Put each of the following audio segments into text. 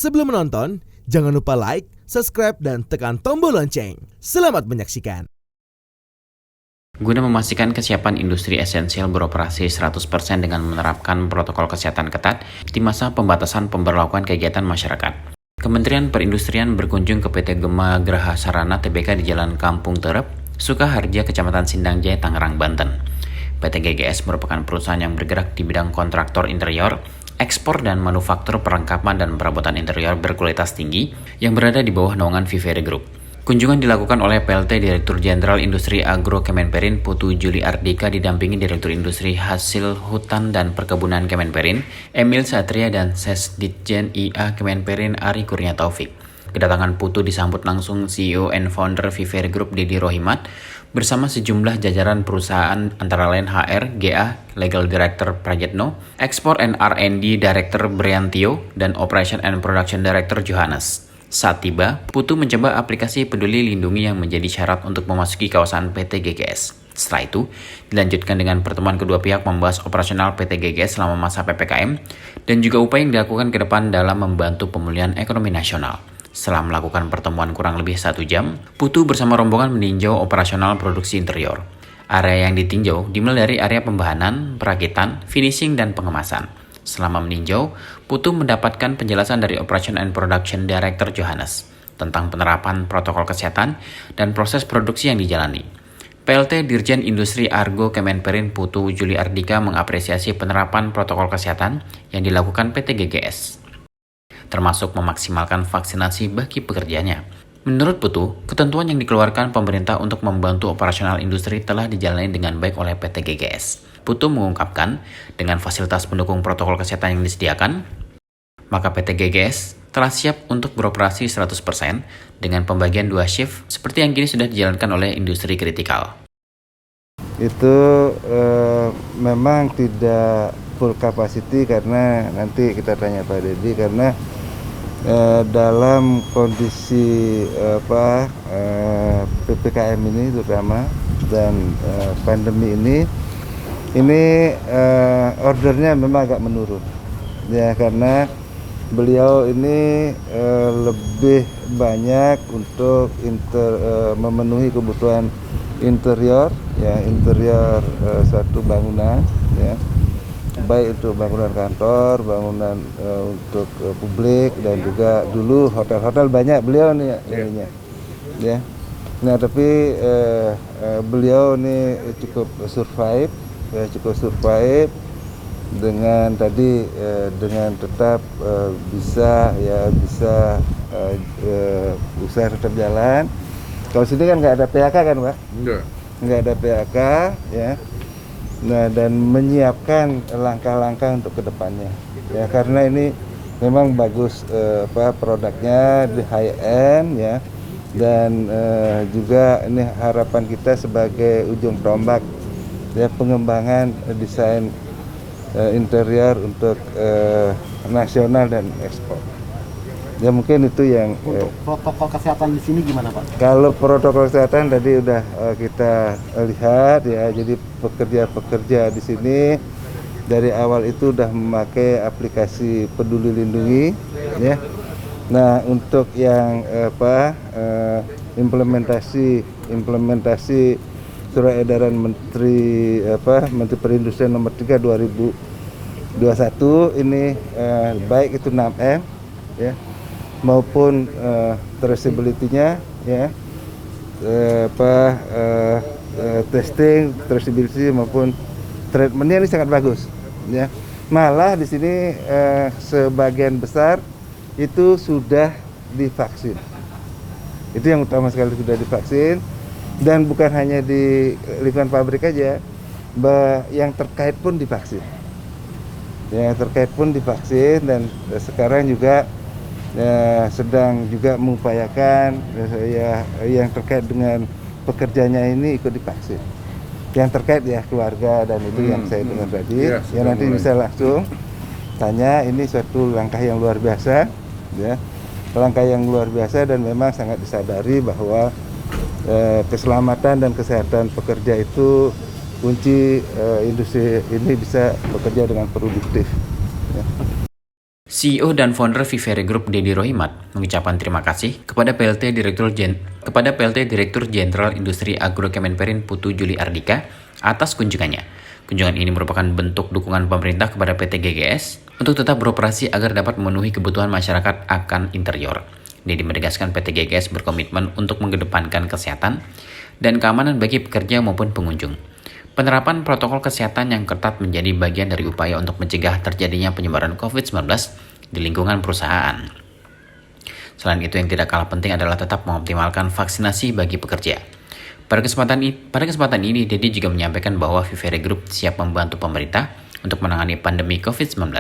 Sebelum menonton, jangan lupa like, subscribe, dan tekan tombol lonceng. Selamat menyaksikan. Guna memastikan kesiapan industri esensial beroperasi 100% dengan menerapkan protokol kesehatan ketat di masa pembatasan pemberlakuan kegiatan masyarakat, Kementerian Perindustrian berkunjung ke PT Gema Graha Sarana Tbk di Jalan Kampung Terep, Sukaharja, Kecamatan Sindang Jaya, Tangerang, Banten. PT GGS merupakan perusahaan yang bergerak di bidang kontraktor interior, ekspor dan manufaktur perlengkapan dan perabotan interior berkualitas tinggi yang berada di bawah naungan Vivere Group. Kunjungan dilakukan oleh PLT Direktur Jenderal Industri Agro Kemenperin Putu Juli Ardika didampingi Direktur Industri Hasil Hutan dan Perkebunan Kemenperin Emil Satria dan Sesditjen IA Kemenperin Ari Kurnia Taufik. Kedatangan Putu disambut langsung CEO and Founder Vivere Group Didi Rohimat bersama sejumlah jajaran perusahaan antara lain HR, GA, Legal Director Prajetno, Export and R&D Director Briantio, dan Operation and Production Director Johannes. Saat tiba, Putu mencoba aplikasi Peduli Lindungi yang menjadi syarat untuk memasuki kawasan PT GGS. Setelah itu, dilanjutkan dengan pertemuan kedua pihak membahas operasional PT GGS selama masa PPKM dan juga upaya yang dilakukan ke depan dalam membantu pemulihan ekonomi nasional. Setelah melakukan pertemuan kurang lebih 1 jam, Putu bersama rombongan meninjau operasional produksi interior. Area yang ditinjau dimulai dari area pembahanan, perakitan, finishing, dan pengemasan. Selama meninjau, Putu mendapatkan penjelasan dari Operation and Production Director Johannes tentang penerapan protokol kesehatan dan proses produksi yang dijalani. PLT Dirjen Industri Argo Kemenperin Putu Juli Ardika mengapresiasi penerapan protokol kesehatan yang dilakukan PT GGS, termasuk memaksimalkan vaksinasi bagi pekerjanya. Menurut Putu, ketentuan yang dikeluarkan pemerintah untuk membantu operasional industri telah dijalani dengan baik oleh PT GGS. Putu mengungkapkan, dengan fasilitas pendukung protokol kesehatan yang disediakan, maka PT GGS telah siap untuk beroperasi 100% dengan pembagian 2 shift seperti yang kini sudah dijalankan oleh industri kritikal. Itu memang tidak full capacity karena nanti kita tanya Pak Dedi, karena dalam kondisi PPKM ini terutama dan pandemi ini ordernya memang agak menurun ya, karena beliau ini lebih banyak untuk memenuhi kebutuhan interior ya, interior satu bangunan ya, baik itu bangunan kantor, bangunan untuk publik, dan juga dulu hotel-hotel banyak beliau nih ininya ya. Nah tapi beliau nih cukup survive dengan tadi dengan tetap bisa usaha tetap jalan. Kalau sini kan nggak ada PHK kan Pak? Nggak ada PHK ya. Nah, dan menyiapkan langkah-langkah untuk kedepannya ya, karena ini memang bagus produknya di high end ya, dan juga ini harapan kita sebagai ujung tombak ya, pengembangan desain interior untuk nasional dan ekspor. Ya mungkin itu yang untuk protokol kesehatan di sini gimana Pak? Kalau protokol kesehatan tadi udah kita lihat ya, jadi pekerja di sini dari awal itu udah memakai aplikasi Peduli Lindungi ya. Nah, untuk yang implementasi surat edaran Menteri Perindustrian nomor 3 2021 ini baik itu 6M ya, maupun traceability-nya ya, testing, traceability maupun treatment-nya ini sangat bagus ya. Malah di sini sebagian besar itu sudah divaksin. Itu yang utama sekali, sudah divaksin, dan bukan hanya di lingkungan pabrik aja, yang terkait pun divaksin. Dan sekarang juga sedang juga mengupayakan yang terkait dengan pekerjanya ini ikut divaksin. Yang terkait ya keluarga, dan itu yang saya dengar tadi. Ya nanti bisa langsung tanya, ini suatu langkah yang luar biasa ya. Langkah yang luar biasa, dan memang sangat disadari bahwa keselamatan dan kesehatan pekerja itu kunci industri ini bisa bekerja dengan produktif ya. CEO dan founder Vivere Group Deddy Rohimat mengucapkan terima kasih kepada PLT Direktur Jenderal Industri Agro Kemenperin Putu Juli Ardika atas kunjungannya. Kunjungan ini merupakan bentuk dukungan pemerintah kepada PT GGS untuk tetap beroperasi agar dapat memenuhi kebutuhan masyarakat akan interior. Deddy menegaskan PT GGS berkomitmen untuk mengedepankan kesehatan dan keamanan bagi pekerja maupun pengunjung. Penerapan protokol kesehatan yang ketat menjadi bagian dari upaya untuk mencegah terjadinya penyebaran COVID-19 di lingkungan perusahaan. Selain itu, yang tidak kalah penting adalah tetap mengoptimalkan vaksinasi bagi pekerja. Pada kesempatan ini, Deddy juga menyampaikan bahwa Vivere Group siap membantu pemerintah untuk menangani pandemi COVID-19.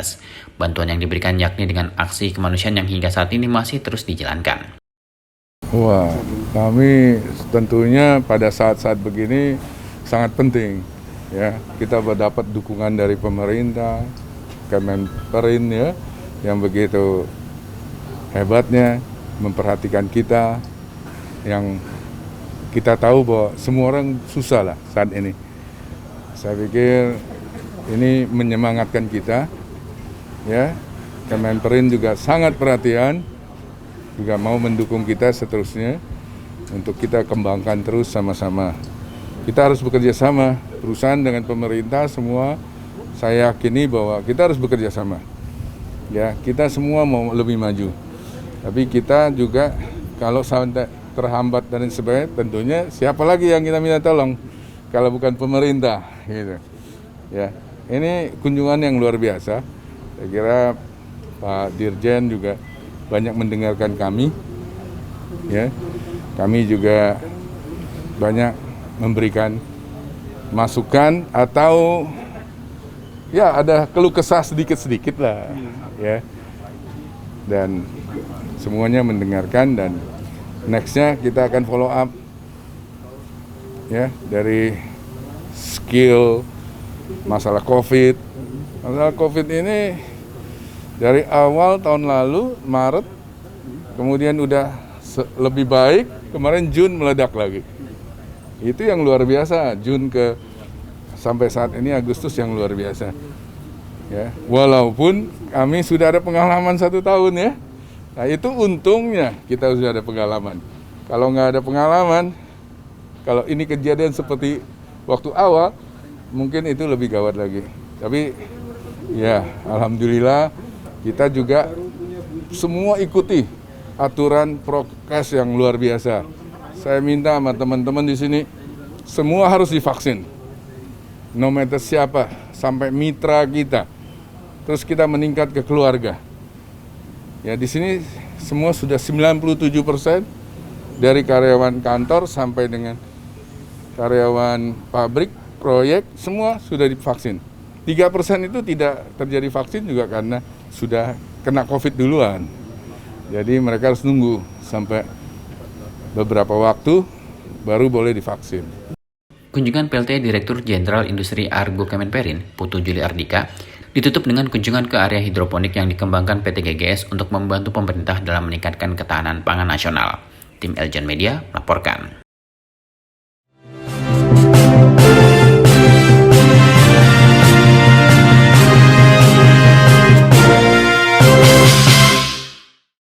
Bantuan yang diberikan yakni dengan aksi kemanusiaan yang hingga saat ini masih terus dijalankan. Wah, kami tentunya pada saat-saat begini sangat penting ya, kita mendapat dukungan dari pemerintah, Kemenperin ya, yang begitu hebatnya memperhatikan kita, yang kita tahu bahwa semua orang susah lah saat ini. Saya pikir ini menyemangatkan kita ya. Kemenperin juga sangat perhatian, juga mau mendukung kita seterusnya untuk kita kembangkan terus sama-sama. Kita harus bekerja sama, perusahaan dengan pemerintah semua. Saya yakini bahwa kita harus bekerja sama. Ya, kita semua mau lebih maju. Tapi kita juga kalau sampai terhambat dan sebagainya, tentunya siapa lagi yang kita minta tolong kalau bukan pemerintah, gitu. Ya, ini kunjungan yang luar biasa. Saya kira Pak Dirjen juga banyak mendengarkan kami. Ya, kami juga banyak memberikan masukan atau ya ada keluh kesah sedikit-sedikit lah ya, dan semuanya mendengarkan, dan nextnya kita akan follow up ya, dari skill masalah COVID ini dari awal tahun lalu Maret, kemudian udah lebih baik, kemarin Juni meledak lagi. Itu yang luar biasa, Juni sampai saat ini Agustus yang luar biasa. Ya, walaupun kami sudah ada pengalaman 1 tahun ya. Nah itu untungnya kita sudah ada pengalaman. Kalau nggak ada pengalaman, kalau ini kejadian seperti waktu awal, mungkin itu lebih gawat lagi. Tapi ya alhamdulillah kita juga semua ikuti aturan prokes yang luar biasa. Saya minta sama teman-teman di sini, semua harus divaksin. No matter siapa, sampai mitra kita. Terus kita meningkat ke keluarga. Ya, di sini semua sudah 97% dari karyawan kantor sampai dengan karyawan pabrik, proyek, semua sudah divaksin. 3% itu tidak terjadi vaksin juga karena sudah kena COVID duluan. Jadi mereka harus nunggu sampai beberapa waktu baru boleh divaksin. Kunjungan PLT Direktur Jenderal Industri Agro Kemenperin Putu Juli Ardika ditutup dengan kunjungan ke area hidroponik yang dikembangkan PT GGS untuk membantu pemerintah dalam meningkatkan ketahanan pangan nasional. Tim Eljan Media melaporkan.